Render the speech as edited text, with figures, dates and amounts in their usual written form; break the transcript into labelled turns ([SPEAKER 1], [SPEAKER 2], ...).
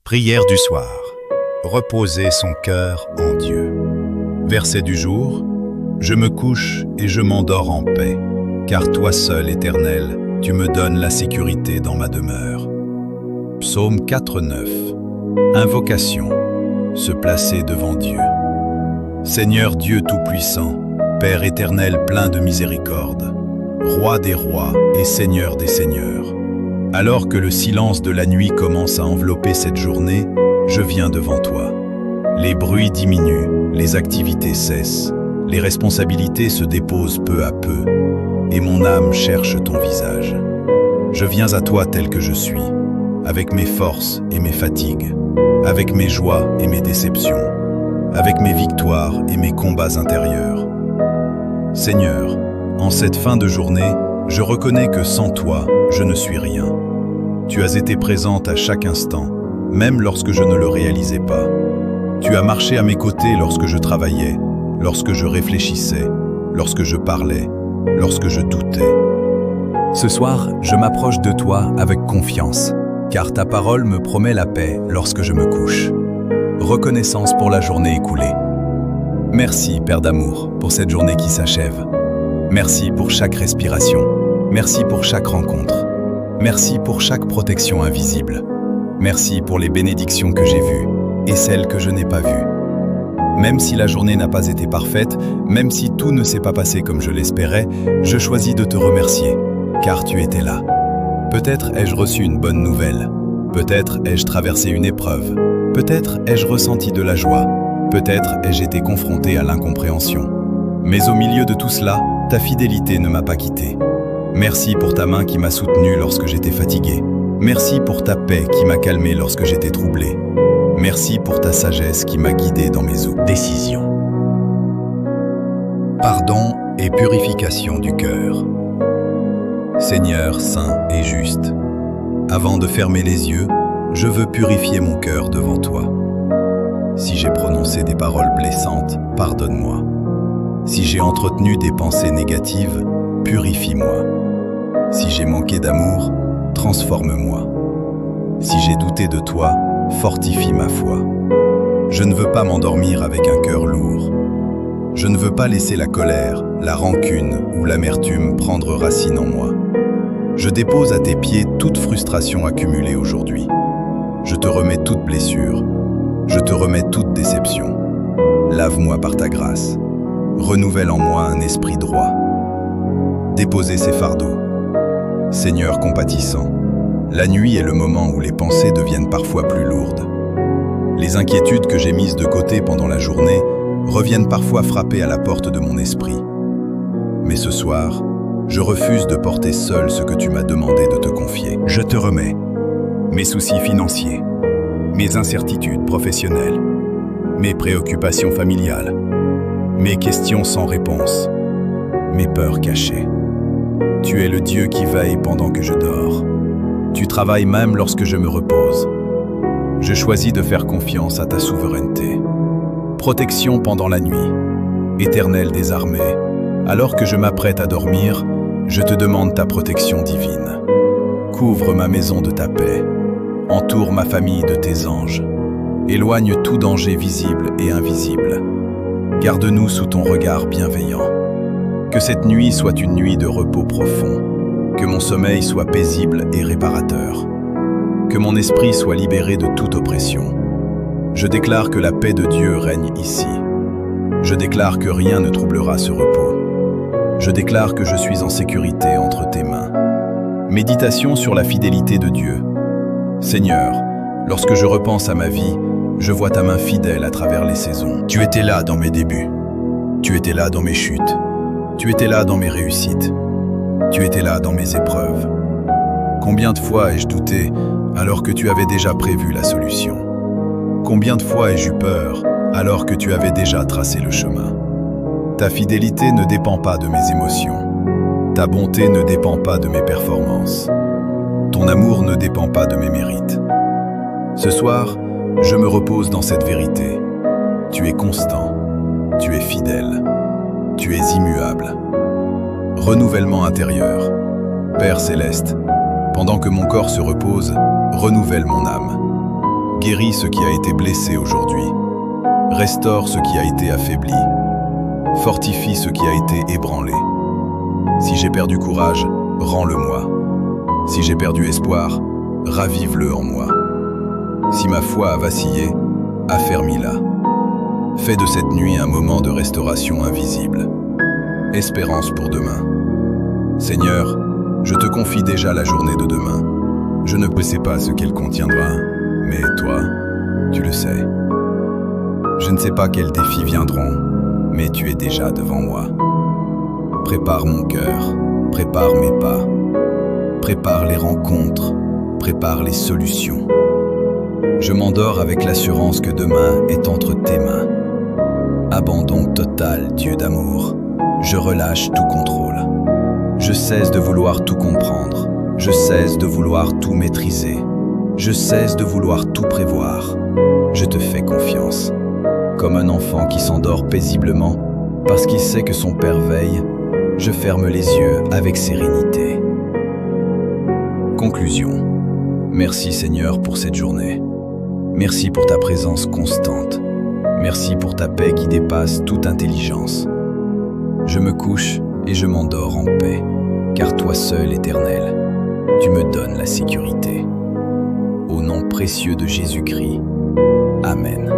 [SPEAKER 1] Prière du soir. Reposer son cœur en Dieu. Verset du jour. Je me couche et je m'endors en paix, car toi seul, Éternel, tu me donnes la sécurité dans ma demeure. Psaume 4:9. Invocation. Se placer devant Dieu. Seigneur Dieu Tout-Puissant, Père éternel plein de miséricorde, Roi des rois et Seigneur des seigneurs. Alors que le silence de la nuit commence à envelopper cette journée, je viens devant toi. Les bruits diminuent, les activités cessent, les responsabilités se déposent peu à peu, et mon âme cherche ton visage. Je viens à toi tel que je suis, avec mes forces et mes fatigues, avec mes joies et mes déceptions, avec mes victoires et mes combats intérieurs. Seigneur, en cette fin de journée, je reconnais que sans toi, je ne suis rien. Tu as été présente à chaque instant, même lorsque je ne le réalisais pas. Tu as marché à mes côtés lorsque je travaillais, lorsque je réfléchissais, lorsque je parlais, lorsque je doutais. Ce soir, je m'approche de toi avec confiance, car ta parole me promet la paix lorsque je me couche. Reconnaissance pour la journée écoulée. Merci, Père d'amour, pour cette journée qui s'achève. Merci pour chaque respiration. Merci pour chaque rencontre. Merci pour chaque protection invisible. Merci pour les bénédictions que j'ai vues et celles que je n'ai pas vues. Même si la journée n'a pas été parfaite, même si tout ne s'est pas passé comme je l'espérais, je choisis de te remercier, car tu étais là. Peut-être ai-je reçu une bonne nouvelle. Peut-être ai-je traversé une épreuve. Peut-être ai-je ressenti de la joie. Peut-être ai-je été confronté à l'incompréhension. Mais au milieu de tout cela, ta fidélité ne m'a pas quitté. Merci pour ta main qui m'a soutenu lorsque j'étais fatigué. Merci pour ta paix qui m'a calmé lorsque j'étais troublé. Merci pour ta sagesse qui m'a guidé dans mes décisions. Pardon et purification du cœur. Seigneur saint et juste, avant de fermer les yeux, je veux purifier mon cœur devant toi. Si j'ai prononcé des paroles blessantes, pardonne-moi. Si j'ai entretenu des pensées négatives, purifie-moi. Si j'ai manqué d'amour, transforme-moi. Si j'ai douté de toi, fortifie ma foi. Je ne veux pas m'endormir avec un cœur lourd. Je ne veux pas laisser la colère, la rancune ou l'amertume prendre racine en moi. Je dépose à tes pieds toute frustration accumulée aujourd'hui. Je te remets toute blessure. Je te remets toute déception. Lave-moi par ta grâce. Renouvelle en moi un esprit droit. Déposez ces fardeaux. Seigneur compatissant, la nuit est le moment où les pensées deviennent parfois plus lourdes. Les inquiétudes que j'ai mises de côté pendant la journée reviennent parfois frapper à la porte de mon esprit. Mais ce soir, je refuse de porter seul ce que tu m'as demandé de te confier. Je te remets mes soucis financiers, mes incertitudes professionnelles, mes préoccupations familiales, mes questions sans réponse, mes peurs cachées. Tu es le Dieu qui veille pendant que je dors. Tu travailles même lorsque je me repose. Je choisis de faire confiance à ta souveraineté. Protection pendant la nuit. Éternel des armées, alors que je m'apprête à dormir, je te demande ta protection divine. Couvre ma maison de ta paix. Entoure ma famille de tes anges. Éloigne tout danger visible et invisible. Garde-nous sous ton regard bienveillant. Que cette nuit soit une nuit de repos profond. Que mon sommeil soit paisible et réparateur. Que mon esprit soit libéré de toute oppression. Je déclare que la paix de Dieu règne ici. Je déclare que rien ne troublera ce repos. Je déclare que je suis en sécurité entre tes mains. Méditation sur la fidélité de Dieu. Seigneur, lorsque je repense à ma vie, je vois ta main fidèle à travers les saisons. Tu étais là dans mes débuts. Tu étais là dans mes chutes. Tu étais là dans mes réussites. Tu étais là dans mes épreuves. Combien de fois ai-je douté alors que tu avais déjà prévu la solution? Combien de fois ai-je eu peur alors que tu avais déjà tracé le chemin? Ta fidélité ne dépend pas de mes émotions. Ta bonté ne dépend pas de mes performances. Ton amour ne dépend pas de mes mérites. Ce soir, je me repose dans cette vérité. Tu es constant. Tu es fidèle. Tu es immuable. Renouvellement intérieur. Père céleste, pendant que mon corps se repose, renouvelle mon âme. Guéris ce qui a été blessé aujourd'hui. Restaure ce qui a été affaibli. Fortifie ce qui a été ébranlé. Si j'ai perdu courage, rends-le-moi. Si j'ai perdu espoir, ravive-le en moi. Si ma foi a vacillé, affermis-la. Fais de cette nuit un moment de restauration invisible. Espérance pour demain. Seigneur, je te confie déjà la journée de demain. Je ne sais pas ce qu'elle contiendra, mais toi, tu le sais. Je ne sais pas quels défis viendront, mais tu es déjà devant moi. Prépare mon cœur, prépare mes pas, prépare les rencontres, prépare les solutions. Je m'endors avec l'assurance que demain est entre tes mains. Abandon total, Dieu d'amour. Je relâche tout contrôle. Je cesse de vouloir tout comprendre. Je cesse de vouloir tout maîtriser. Je cesse de vouloir tout prévoir. Je te fais confiance. Comme un enfant qui s'endort paisiblement parce qu'il sait que son père veille, je ferme les yeux avec sérénité. Conclusion. Merci Seigneur pour cette journée. Merci pour ta présence constante. Merci pour ta paix qui dépasse toute intelligence. Je me couche et je m'endors en paix, car toi seul, Éternel, tu me donnes la sécurité. Au nom précieux de Jésus-Christ. Amen.